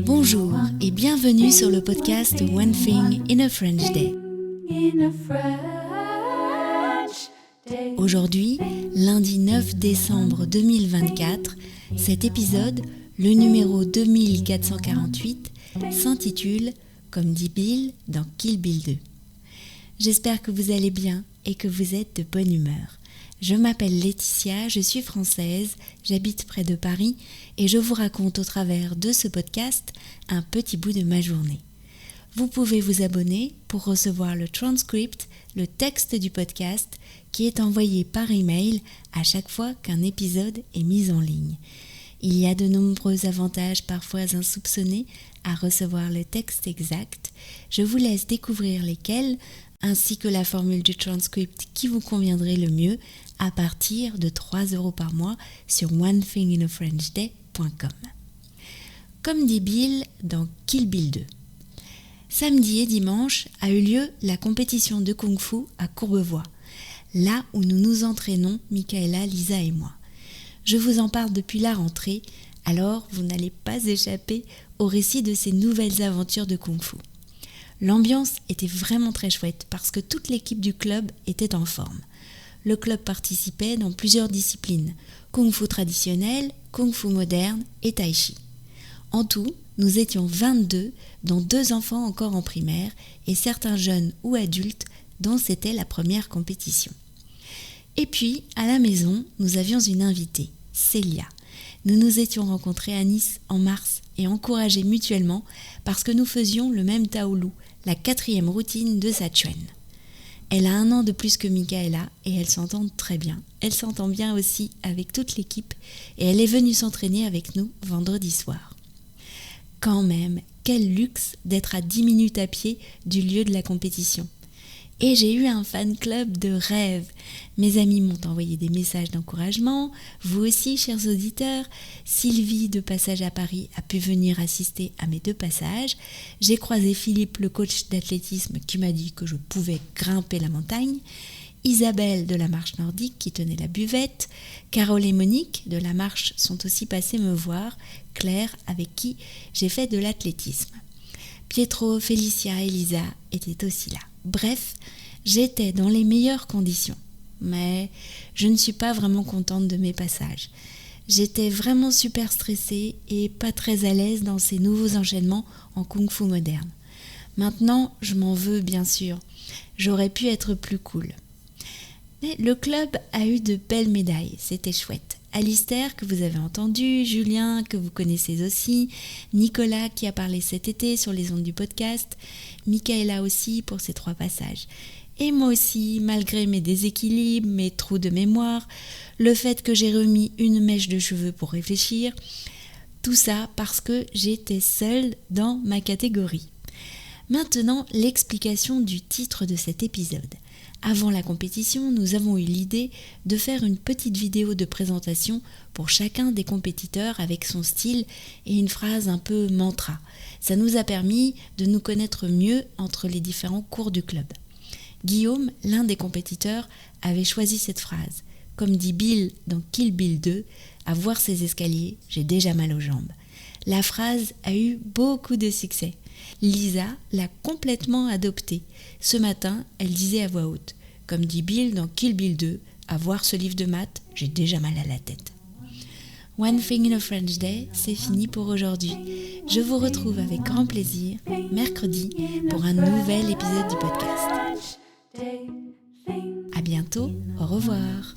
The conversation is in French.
Bonjour et bienvenue sur le podcast One Thing in a French Day. Aujourd'hui, lundi 9 décembre 2024, cet épisode, le numéro 2448, s'intitule « Comme dit Bill dans Kill Bill 2 ». J'espère que vous allez bien et que vous êtes de bonne humeur. Je m'appelle Laetitia, je suis française, j'habite près de Paris et je vous raconte au travers de ce podcast un petit bout de ma journée. Vous pouvez vous abonner pour recevoir le transcript, le texte du podcast qui est envoyé par email à chaque fois qu'un épisode est mis en ligne. Il y a de nombreux avantages parfois insoupçonnés à recevoir le texte exact. Je vous laisse découvrir lesquels, ainsi que la formule du transcript qui vous conviendrait le mieux à partir de 3 € par mois sur onethinginafrenchday.com. Comme dit Bill dans Kill Bill 2. Samedi et dimanche a eu lieu la compétition de Kung Fu à Courbevoie, là où nous nous entraînons, Michaela, Lisa et moi. Je vous en parle depuis la rentrée, alors vous n'allez pas échapper au récit de ces nouvelles aventures de Kung Fu. L'ambiance était vraiment très chouette parce que toute l'équipe du club était en forme. Le club participait dans plusieurs disciplines, Kung Fu traditionnel, Kung Fu moderne et Tai Chi. En tout, nous étions 22, dont 2 enfants encore en primaire et certains jeunes ou adultes dont c'était la première compétition. Et puis, à la maison, nous avions une invitée, Célia. Nous nous étions rencontrés à Nice en mars et encouragés mutuellement parce que nous faisions le même Taolu, la 4e routine de Sachuen. Elle a 1 an de plus que Michaela et elles s'entendent très bien. Elle s'entend bien aussi avec toute l'équipe et elle est venue s'entraîner avec nous vendredi soir. Quand même, quel luxe d'être à 10 minutes à pied du lieu de la compétition. Et j'ai eu un fan club de rêve. Mes amis m'ont envoyé des messages d'encouragement. Vous aussi, chers auditeurs. Sylvie, de passage à Paris, a pu venir assister à mes 2 passages. J'ai croisé Philippe, le coach d'athlétisme, qui m'a dit que je pouvais grimper la montagne. Isabelle, de la marche nordique, qui tenait la buvette. Carole et Monique, de la marche, sont aussi passées me voir. Claire, avec qui j'ai fait de l'athlétisme. Pietro, Félicia et Lisa étaient aussi là. Bref, j'étais dans les meilleures conditions, mais je ne suis pas vraiment contente de mes passages. J'étais vraiment super stressée et pas très à l'aise dans ces nouveaux enchaînements en kung-fu moderne. Maintenant, je m'en veux bien sûr. J'aurais pu être plus cool. Mais le club a eu de belles médailles, c'était chouette. Alistair, que vous avez entendu, Julien, que vous connaissez aussi, Nicolas, qui a parlé cet été sur les ondes du podcast, Michaela aussi pour ses 3 passages. Et moi aussi, malgré mes déséquilibres, mes trous de mémoire, le fait que j'ai remis une mèche de cheveux pour réfléchir, tout ça parce que j'étais seule dans ma catégorie. Maintenant, l'explication du titre de cet épisode. Avant la compétition, nous avons eu l'idée de faire une petite vidéo de présentation pour chacun des compétiteurs avec son style et une phrase un peu mantra. Ça nous a permis de nous connaître mieux entre les différents cours du club. Guillaume, l'un des compétiteurs, avait choisi cette phrase. Comme dit Bill dans Kill Bill 2, à voir ces escaliers, j'ai déjà mal aux jambes. La phrase a eu beaucoup de succès. Lisa l'a complètement adoptée. Ce matin, elle disait à voix haute, comme dit Bill dans Kill Bill 2, à voir ce livre de maths, j'ai déjà mal à la tête. One Thing in a French Day, c'est fini pour aujourd'hui. Je vous retrouve avec grand plaisir mercredi pour un nouvel épisode du podcast. À bientôt, au revoir.